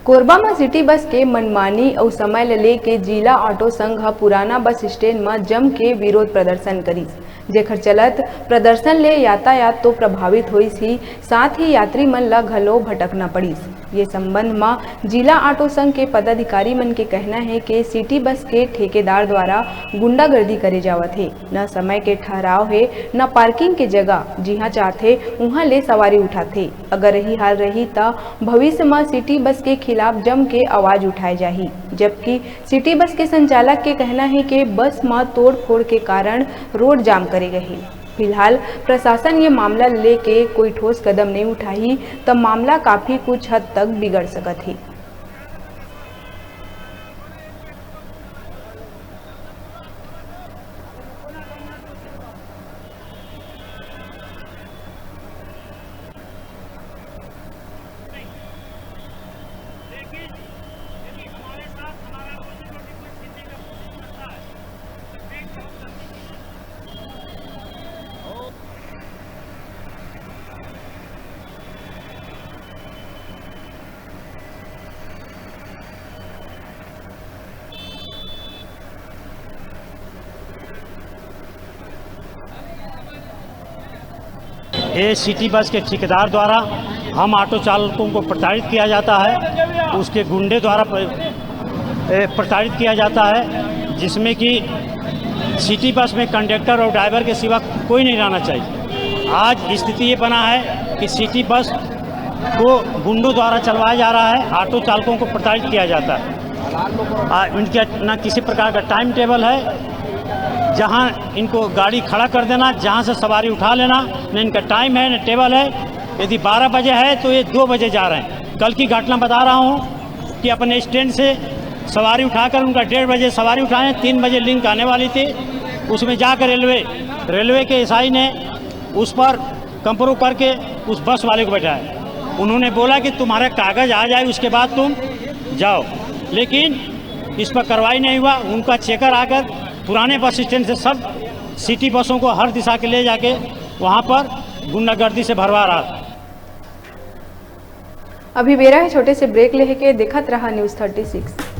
कोरबा में city bus के मनमानी और समय ले लेके जिला ऑटो संघ पुराना बस स्टैंड में जम के विरोध प्रदर्शन करी, जेकर चलत प्रदर्शन ले यातायात तो प्रभावित हुई ही, साथ ही यात्री मन ला घलो भटकना पड़ीस। ये संबंध में जिला ऑटो संघ के पदाधिकारी मन के कहना है कि सिटी बस के ठेकेदार द्वारा गुंडागर्दी करे जावत है, न समय के ठहराव है न पार्किंग के जगह, जिहाँ चाहते उहाँ ले सवारी उठाते। अगर यही हाल रही तो भविष्य में सिटी बस के खिलाफ जम के आवाज उठाए जाही। जबकि सिटी बस के संचालक के कहना है कि बस में तोड़ फोड़ के कारण रोड जाम करे गए। फिलहाल प्रशासन ये मामला लेके कोई ठोस कदम नहीं उठाई तो मामला काफी कुछ हद तक बिगड़ सकत है। ये सिटी बस के ठेकेदार द्वारा हम ऑटो चालकों को प्रताड़ित किया जाता है, उसके गुंडे द्वारा प्रताड़ित किया जाता है, जिसमें कि सिटी बस में कंडक्टर और ड्राइवर के सिवा कोई नहीं रहना चाहिए। आज स्थिति ये बना है कि सिटी बस को गुंडों द्वारा चलवाया जा रहा है, ऑटो चालकों को प्रताड़ित किया जाता है। इनके न किसी प्रकार का टाइम टेबल है, जहां इनको गाड़ी खड़ा कर देना, जहां से सवारी उठा लेना, न इनका टाइम है न टेबल है। यदि 12 बजे है तो ये 2 बजे जा रहे हैं। कल की घटना बता रहा हूं कि अपने स्टैंड से सवारी उठाकर उनका 1:30 बजे सवारी उठाए, 3 बजे लिंक आने वाली थी। उसमें जाकर रेलवे के एसआई ने उस पर कंप्रो करके उस बस वाले को बैठाया। उन्होंने बोला कि तुम्हारा कागज़ आ जाए उसके बाद तुम जाओ, लेकिन इस पर कार्रवाई नहीं हुआ। उनका चेकर आकर पुराने बस स्टैंड से सब सिटी बसों को हर दिशा के ले जाके वहां पर गुंडागर्दी से भरवा रहा था। अभी बेरा है छोटे से ब्रेक लेके देखत रहा न्यूज़ 36।